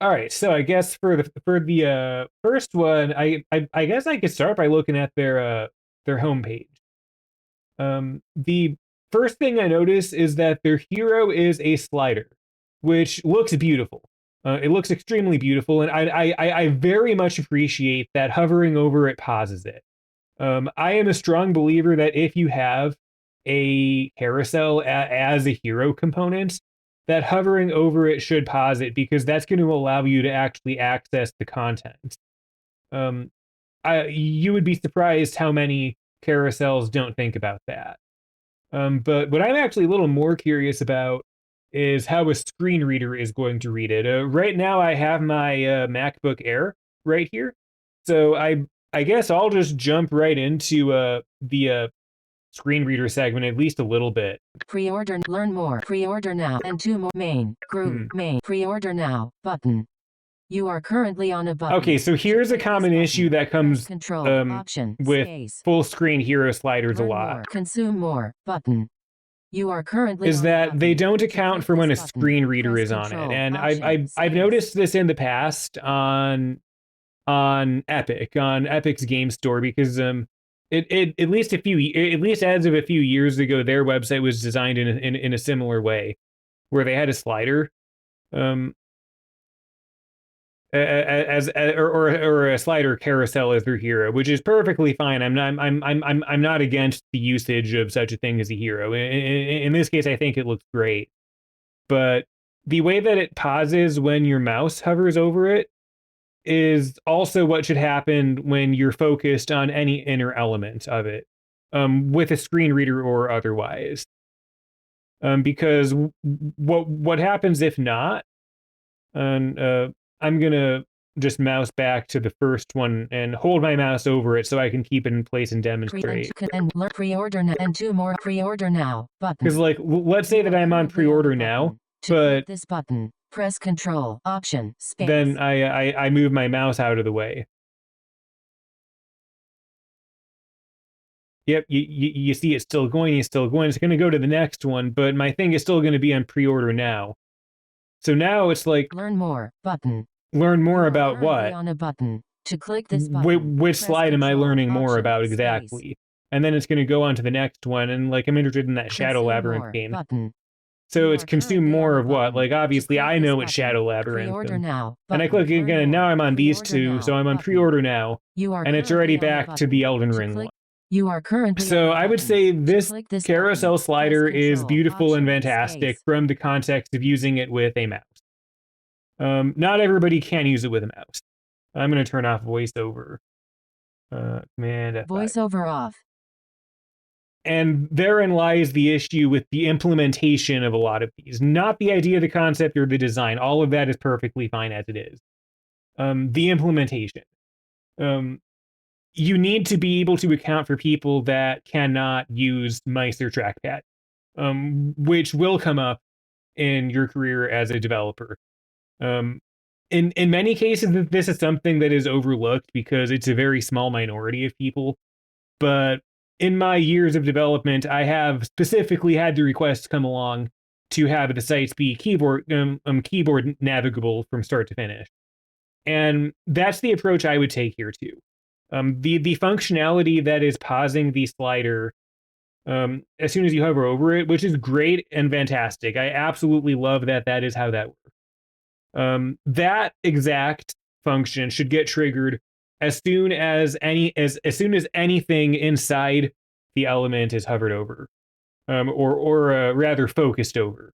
All right, so I guess for the first one, I guess I could start by looking at their homepage. The first thing I notice is that their hero is a slider, which looks beautiful. It looks extremely beautiful, and I very much appreciate that hovering over it pauses it. I am a strong believer that if you have a carousel as a hero component, that hovering over it should pause it because that's going to allow you to actually access the content. Um, you would be surprised how many carousels don't think about that. But what I'm actually a little more curious about is how a screen reader is going to read it. Right now, I have my MacBook Air right here, so I guess I'll just jump right into the screen reader segment at least a little bit. Pre-order, learn more, pre-order now, and 2 more. Main, group, main, pre-order now, button. You are currently on a button. Okay, so here's a common issue that comes option, with space. full screen hero sliders Learn a lot. More, consume more, button. You are currently is on that they don't to account click for when a button, screen reader press is on it, control, and option, I've noticed this in the past on Epic's game store because it at least as of a few years ago their website was designed in a similar way where they had a slider um or a slider carousel as their hero, which is perfectly fine. I'm not against the usage of such a thing as a hero. In this case, I think it looks great, but the way that it pauses when your mouse hovers over it is also what should happen when you're focused on any inner element of it, with a screen reader or otherwise. Because what happens if not? And I'm gonna just mouse back to the first one and hold my mouse over it so I can keep it in place and demonstrate. Pre-order now, and 2 more. Pre-order now button. Because like, let's say that I'm on pre-order now, but this button, press Control, Option, space. Then I move my mouse out of the way. Yep, you see it's still going, it's still going. It's going to go to the next one, but my thing is still going to be on pre-order now. So now it's like learn more button. Learn more about what? On a button. To click this button, which slide am I learning more about exactly? And then it's going to go on to the next one, and like I'm interested in that Shadow Labyrinth game. Button. So it's consume more of what? Like obviously I know it's Shadow Labyrinth. And I click again, and now I'm on these two, so I'm on pre-order now, and it's already back to the Elden Ring one. You are currently so I would say this carousel slider is beautiful and fantastic from the context of using it with a mouse. Not everybody can use it with a mouse. I'm going to turn off voiceover. Command F5. Voiceover off. And therein lies the issue with the implementation of a lot of these. Not the idea, the concept, or the design. All of that is perfectly fine as it is. The implementation. You need to be able to account for people that cannot use mice or trackpad, which will come up in your career as a developer. In many cases, this is something that is overlooked because it's a very small minority of people. But in my years of development, I have specifically had the requests come along to have the sites be keyboard navigable from start to finish. And that's the approach I would take here too. The functionality that is pausing the slider as soon as you hover over it, which is great and fantastic. I absolutely love that that is how that works. That exact function should get triggered as soon as anything inside the element is hovered over, or rather focused over.